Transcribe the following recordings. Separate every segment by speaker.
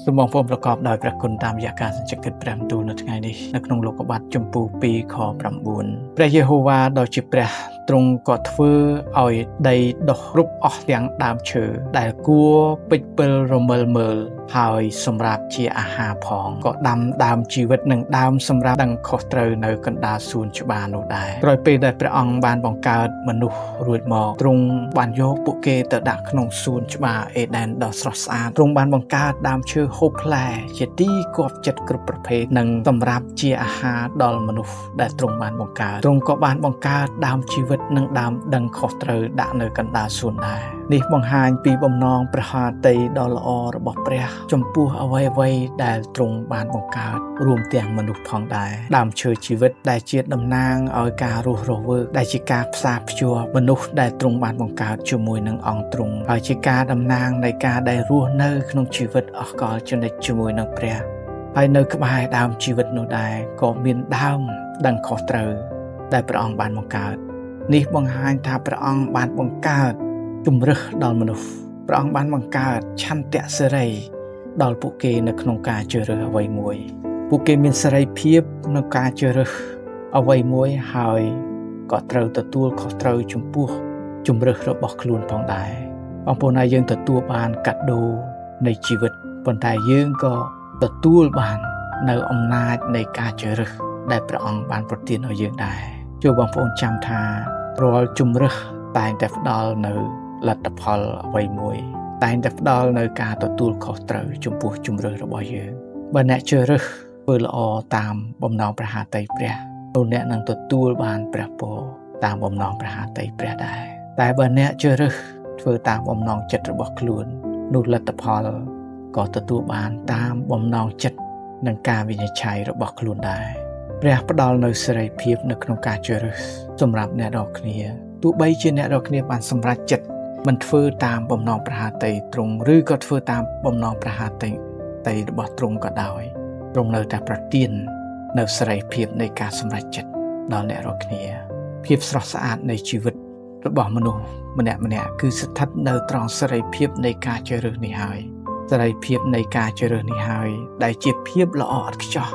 Speaker 1: សូមបងប្អូនប្រកបដោយព្រះគុណតាមរយៈការសញ្ជកិច្ចព្រះបន្ទូលនៅថ្ងៃនេះនៅក្នុងលោកុបាទជំពូក 2 ខ 9 ព្រះយេហូវ៉ាដ៏ជាព្រះទ្រង់ក៏ធ្វើឲ្យដីដុះគ្រប់អស់ទាំងដើមឈើដែលគួរពេចពិលរមិលមើលហើយសម្រាប់ជាអាហារផងក៏ដាំដើមជីវិតនិងដើមសម្រាប់ដឹងខុសត្រូវនៅកណ្ដាលសួនច្បារនោះដែរក្រោយពេលដែលព្រះអង្គបានបង្កើតមនុស្សរួចមកទ្រង់បានយកពួកគេទៅដាក់ក្នុងសួនច្បារអេដែនដ៏ស្រស់ស្អាតទ្រង់បានបង្កើតដើមឈើហូបផ្លែជាទីគាប់ចិត្តគ្រប់ប្រភេទនិងសម្រាប់ជាអាហារដល់មនុស្សដែលទ្រង់បានបង្កើតទ្រង់ក៏បានបង្កើតដើមជីវិតនិងដើមដឹងខុសត្រូវដាក់នៅកណ្ដាលសួនដែរនេះបង្ហាញពីបំណងព្រះハតីដ៏ល្អរបស់ព្រះចំពោះអ្វីៗដែលទ្រង់បានបង្កើតរួមទាំងមនុស្សផងដែរដើមឈើជីវិតដែលជាតំណាងឲ្យការរស់រវើកដែលជាការផ្សារភ្ជាប់មនុស្សដែលទ្រង់បានបង្កើតជាមួយនឹងអង្គទ្រង់ហើយជាការតំណាងនៃការដែលរស់នៅក្នុងជីវិតអស់កលជានិច្ចជាមួយនឹងព្រះហើយនៅក្បែរដើមជីវិតនោះដែរក៏មានដើមដឹងខុសត្រូវដែលព្រះអង្គបានបង្កើតនេះបង្ហាញថាព្រះអង្គបានបង្កើតជម្រើសដល់មនុស្សព្រះអង្គបានបង្កើតឆន្ទៈសេរីដល់ពួកគេនៅក្នុងការជ្រើសរើសអ្វីមួយពួកគេមានសេរីភាពក្នុងការជ្រើសរើសអ្វីមួយហើយក៏ត្រូវទទួលខុសត្រូវចំពោះជម្រើសរបស់ខ្លួនផងដែរបងប្អូនហើយយើងទទួលបានកាដូនៃជីវិតប៉ុន្តែយើងក៏ទទួលបាននៅអំណាចនៃការជ្រើសរើសដែលព្រះអង្គបានប្រទានឲ្យយើងដែរចូលបងប្អូនចាំថារាល់ជម្រើសតែងតែផ្ដល់នៅលទ្ធផលអ្វីមួយតែងតែផ្ដល់នៅការទទួលខុសត្រូវចំពោះជម្រើសរបស់យើងបើអ្នកជ្រើសរើសធ្វើល្អតាមបំណងព្រះハតីព្រះនោះអ្នកនឹងទទួលបានព្រះពរតាមបំណងព្រះハតីព្រះដែរតែបើអ្នកជ្រើសរើសធ្វើតាមបំណងចិត្តរបស់ខ្លួននោះលទ្ធផលក៏ទទួលបានតាមបំណងចិត្តនិងការវិនិច្ឆ័យរបស់ខ្លួនដែរព្រះផ្ដល់នៅសេរីភាពនៅក្នុងការជ្រើសរើសសម្រាប់អ្នករាល់គ្នាទោះបីជាអ្នករាល់គ្នាបានសម្រេចចិត្តមិនធ្វើតាមបំណងព្រះハតីទ្រង់ឬក៏ធ្វើតាមបំណងព្រះハតីរបស់ទ្រង់ក៏ដោយទ្រង់នៅតែប្រទាននៅសេរីភាពនៃការសម្រេចចិត្តដល់អ្នករាល់គ្នាភាពស្រស់ស្អាតនៃជីវិតរបស់មនុស្សម្នាក់ៗគឺស្ថិតនៅត្រង់សេរីភាពនៃការជ្រើសរើសនេះហើយសេរីភាពនៃការជ្រើសរើសនេះហើយដែលជាភាពល្អឥតខ្ចោះ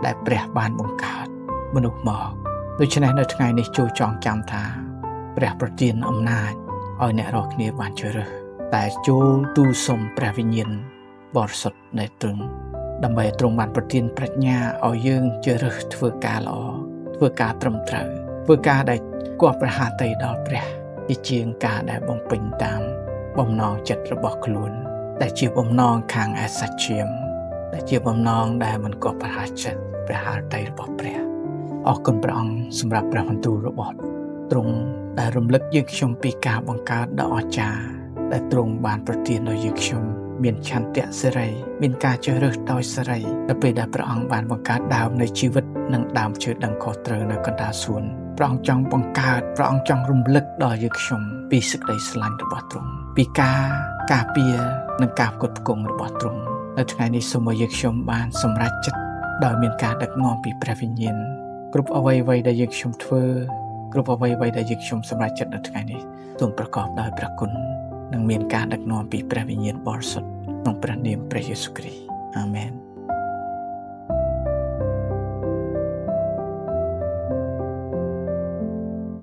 Speaker 1: ដែលព្រះបានបង្កើតមនុស្សមកដូច្នេះនៅថ្ងៃនេះចូលចងចាំថាព្រះប្រទានអំណាចឲ្យអ្នករាល់គ្នាបានជ្រើសរើសតែចូលទូលសុំព្រះវិញ្ញាណបរិសុទ្ធនៃទ្រង់ដើម្បីឲ្យទ្រង់បានប្រទានប្រាជ្ញាឲ្យយើងជ្រើសរើសធ្វើការល្អធ្វើការត្រឹមត្រូវធ្វើការដែលគួរព្រះハតីដល់ព្រះជាងការដែលបំពេញតាមបំណងចិត្តរបស់ខ្លួនដែលជាបំណងខាងអសច្ចាមដែលជាបំណងដែលមិនគួរព្រះハតីរបស់ព្រះអរគុណព្រះអង្គសម្រាប់ព្រះបន្ទូលរបស់ទ្រង់ដែលរំលឹកយើងខ្ញុំពីការបង្កើតដ៏អស្ចារ្យដែលទ្រង់បានប្រទានដល់យើងខ្ញុំមានឆន្ទៈសេរីមានការជ្រើសរើសដោយសេរីនៅពេលដែលព្រះអង្គបានបង្កើតដើមនៃជីវិតនិងដើមឈើដឹងខុសត្រូវនៅកណ្ដាលសួនព្រះអង្គចង់បង្កើតព្រះអង្គចង់រំលឹកដល់យើងខ្ញុំពីសេចក្តីស្រឡាញ់របស់ទ្រង់ពីការការពារនិងការផ្គត់ផ្គង់របស់ទ្រង់នៅថ្ងៃនេះសូមឲ្យយើងខ្ញុំបានសម្រេចចិត្តដោយមានការដឹកនាំពីព្រះវិញ្ញាណគ្រប់អ្វីៗដែលយើងខ្ញុំធ្វើគ្រប់អ្វីៗដែលយើងខ្ញុំសម្រេចចិត្តនៅថ្ងៃនេះសូមប្រកបដោយព្រះគុណនិងមានការដឹកនាំពីព្រះវិញ្ញាណបរិសុទ្ធក្នុងព្រះនាមព្រះយេស៊ូវគ្រីស្ទអាមែន